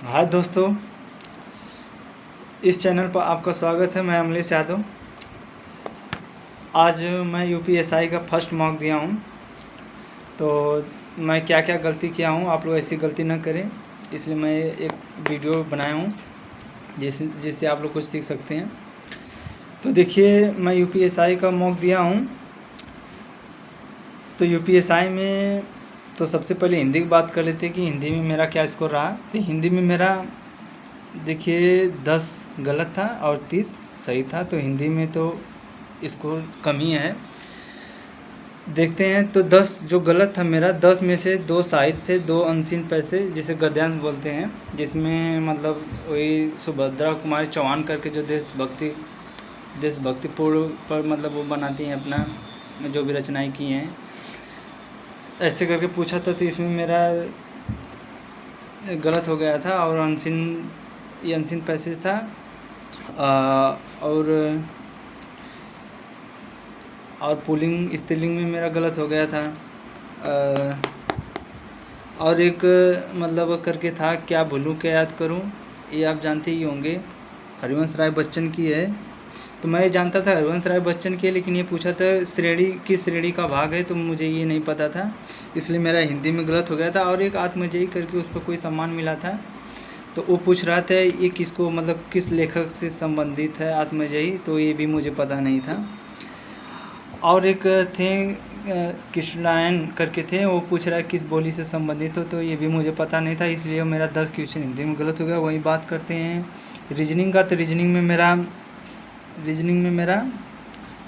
हाय दोस्तों, इस चैनल पर आपका स्वागत है। मैं अमलेश यादव। आज मैं यूपीएसआई का फर्स्ट मॉक दिया हूँ। तो मैं क्या क्या गलती किया हूँ, आप लोग ऐसी गलती ना करें, इसलिए मैं एक वीडियो बनाया हूँ जिससे आप लोग कुछ सीख सकते हैं। तो देखिए, मैं यूपीएसआई का मॉक दिया हूँ। तो यूपीएसआई में तो सबसे पहले हिंदी की बात कर लेते हैं कि हिंदी में मेरा क्या स्कोर रहा। तो हिंदी में मेरा देखिए 10 गलत था और 30 सही था। तो हिंदी में तो स्कोर कम ही है। देखते हैं। तो 10 जो गलत था मेरा, 10 में से 2 साहित्य थे, 2 अनसीन पैसे जिसे गद्यांश बोलते हैं, जिसमें मतलब वही सुभद्रा कुमारी चौहान करके जो देशभक्तिपूर्ण पर मतलब वो बनाती हैं अपना जो भी रचनाएं की हैं, ऐसे करके पूछा था। तो इसमें मेरा गलत हो गया था और ये अनसीन पैसेज था। और पुल्लिंग स्त्रीलिंग में मेरा गलत हो गया था। और एक मतलब करके था, क्या भूलूं क्या याद करूं, ये आप जानते ही होंगे, हरिवंश राय बच्चन की है। तो मैं जानता था हरिवंश राय बच्चन की, लेकिन ये पूछा था श्रेणी किस श्रेणी का भाग है, तो मुझे ये नहीं पता था, इसलिए मेरा हिंदी में गलत हो गया था। और एक आत्मजयी करके उस पर कोई सम्मान मिला था, तो वो पूछ रहा था ये किसको मतलब किस लेखक से संबंधित है आत्मजयी, तो ये भी मुझे पता नहीं था। और एक थे कृष्णायन करके थे, वो पूछ रहा है किस बोली से संबंधित हो, तो ये भी मुझे पता नहीं था, इसलिए मेरा 10 क्वेश्चन हिंदी में गलत हो गया। वही बात करते हैं रीजनिंग का। तो रीजनिंग में मेरा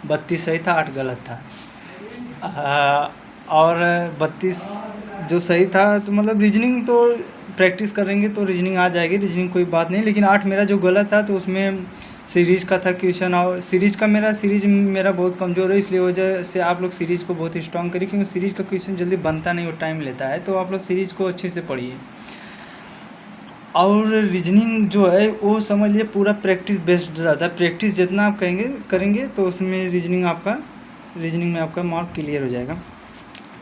32 सही था, 8 गलत था। और 32 जो सही था, तो मतलब रीजनिंग तो प्रैक्टिस करेंगे तो रीजनिंग आ जाएगी, रीजनिंग कोई बात नहीं। लेकिन 8 मेरा जो गलत था, तो उसमें सीरीज़ का था क्वेश्चन, और सीरीज़ मेरा बहुत कमज़ोर है, इसलिए वजह से आप लोग सीरीज़ को बहुत स्ट्रॉन्ग करिए, क्योंकि सीरीज़ का क्वेश्चन जल्दी बनता नहीं और टाइम लेता है। तो आप लोग सीरीज़ को अच्छे से पढ़िए। और रीजनिंग जो है वो समझ लिए पूरा प्रैक्टिस बेस्ड रहता है। प्रैक्टिस जितना आप करेंगे तो उसमें रीजनिंग में आपका मार्क क्लियर हो जाएगा।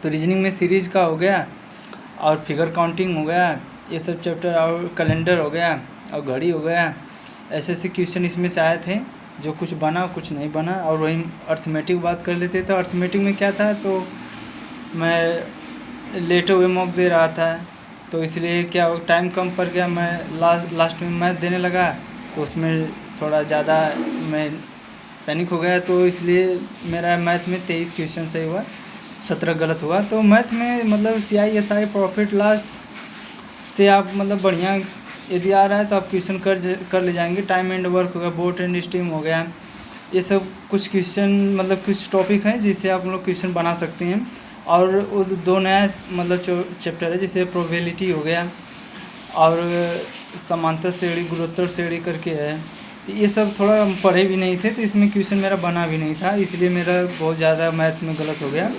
तो रीजनिंग में सीरीज़ का हो गया, और फिगर काउंटिंग हो गया, ये सब चैप्टर, और कैलेंडर हो गया, और घड़ी हो गया। ऐसे क्वेश्चन इसमें से आए थे, जो कुछ बना कुछ नहीं बना। और वही अर्थमेटिक बात कर लेते। तो अर्थमेटिक में क्या था, तो मैं लेटे हुए मॉक दे रहा था, तो इसलिए क्या टाइम कम पड़ गया। मैं लास्ट में मैथ देने लगा, तो उसमें थोड़ा ज़्यादा मैं पैनिक हो गया, तो इसलिए मेरा मैथ में 23 क्वेश्चन सही हुआ, 17 गलत हुआ। तो मैथ में मतलब CISI प्रॉफिट लॉस से आप मतलब बढ़िया यदि आ रहा है तो आप क्वेश्चन कर ले जाएंगे। टाइम एंड वर्क हो गया, बोट एंड स्टीम हो गया, ये सब कुछ क्वेश्चन मतलब कुछ टॉपिक हैं जिससे आप लोग क्वेश्चन बना सकते हैं। और वो 2 नया मतलब चैप्टर है, जैसे प्रोबेबिलिटी हो गया, और समांतर श्रेणी गुणोत्तर श्रेणी करके है। ये सब थोड़ा हम पढ़े भी नहीं थे, तो इसमें क्वेश्चन मेरा बना भी नहीं था, इसलिए मेरा बहुत ज़्यादा मैथ में गलत हो गया।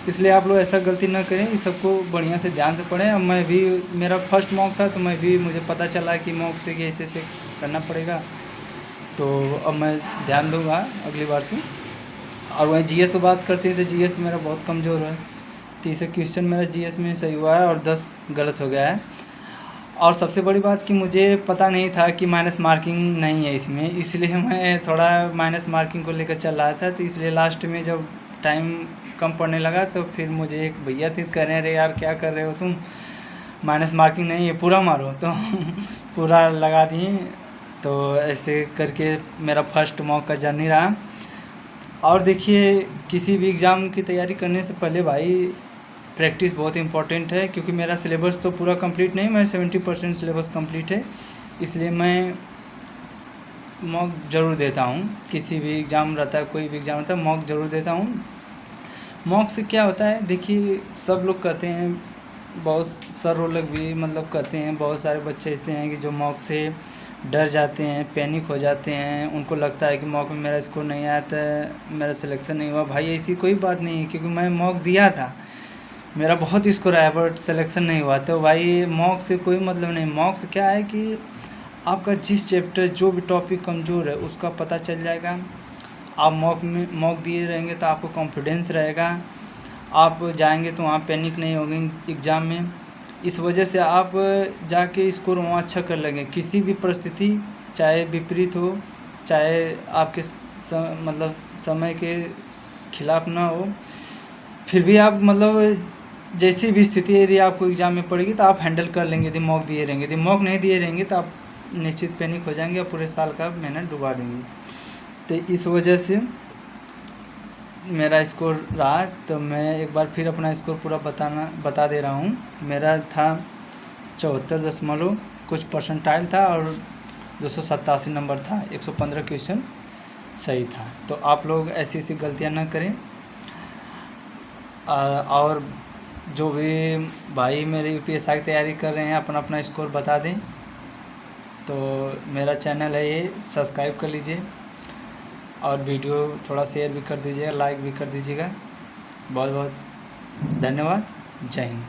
इसलिए आप लोग ऐसा गलती ना करें, इस सबको बढ़िया से ध्यान से पढ़ें। अब मैं भी, मेरा फर्स्ट मॉक था, तो मुझे पता चला कि मॉक से ऐसे करना पड़ेगा, तो अब मैं ध्यान दूंगा अगली बार से। और वहीं GS की बात करते हैं, तो GS तो मेरा बहुत कमज़ोर है। 30 क्वेश्चन मेरा GS में सही हुआ है और 10 गलत हो गया है। और सबसे बड़ी बात कि मुझे पता नहीं था कि माइनस मार्किंग नहीं है इसमें, इसलिए मैं थोड़ा माइनस मार्किंग को लेकर चल रहा था। तो इसलिए लास्ट में जब टाइम कम पड़ने लगा, तो फिर मुझे एक भैया थे, कह रहे हैं अरे यार क्या कर रहे हो तुम, माइनस मार्किंग नहीं है, पूरा मारो। तो पूरा लगा दिए। तो ऐसे करके मेरा फर्स्ट मॉक का जर्नी रहा। और देखिए, किसी भी एग्ज़ाम की तैयारी करने से पहले भाई प्रैक्टिस बहुत इंपॉर्टेंट है, क्योंकि मेरा सिलेबस तो पूरा कंप्लीट नहीं, मैं 70% सिलेबस कंप्लीट है, इसलिए मैं मॉक ज़रूर देता हूँ। किसी भी एग्ज़ाम रहता है, कोई भी एग्ज़ाम रहता है, मॉक ज़रूर देता हूँ। मॉक से क्या होता है, देखिए सब लोग कहते हैं, बहुत सर लोग भी मतलब कहते हैं, बहुत सारे बच्चे ऐसे हैं कि जो मॉक से डर जाते हैं, पैनिक हो जाते हैं, उनको लगता है कि मॉक में मेरा स्कोर नहीं आया था, मेरा सिलेक्शन नहीं हुआ। भाई ऐसी कोई बात नहीं है, क्योंकि मैं मॉक दिया था, मेरा बहुत स्कोर आया, बट सिलेक्शन नहीं हुआ। तो भाई मॉक से कोई मतलब नहीं। मॉक से क्या है कि आपका जिस चैप्टर जो भी टॉपिक कमज़ोर है उसका पता चल जाएगा। आप मॉक दिए रहेंगे तो आपको कॉन्फिडेंस रहेगा, आप जाएंगे तो वहाँ पैनिक नहीं होंगे एग्ज़ाम में। इस वजह से आप जाके स्कोर वहाँ अच्छा कर लेंगे। किसी भी परिस्थिति, चाहे विपरीत हो, चाहे आपके मतलब समय के खिलाफ ना हो, फिर भी आप मतलब जैसी भी स्थिति यदि आपको एग्ज़ाम में पड़ेगी तो आप हैंडल कर लेंगे यदि मॉक दिए रहेंगे। यदि मॉक नहीं दिए रहेंगे तो आप निश्चित पैनिक हो जाएंगे और पूरे साल का मेहनत डुबा देंगे। तो इस वजह से मेरा स्कोर रहा। तो मैं एक बार फिर अपना स्कोर पूरा बता दे रहा हूँ। मेरा था 74 कुछ परसेंटाइल था और 287 नंबर था। 115 क्वेश्चन सही था। तो आप लोग ऐसी ऐसी गलतियाँ ना करें। और जो भी भाई मेरे यूपीएससी की तैयारी कर रहे हैं अपना अपना स्कोर बता दें। तो मेरा चैनल है ये, सब्सक्राइब कर लीजिए और वीडियो थोड़ा शेयर भी कर दीजिएगा, लाइक भी कर दीजिएगा। बहुत बहुत धन्यवाद। जय हिंद।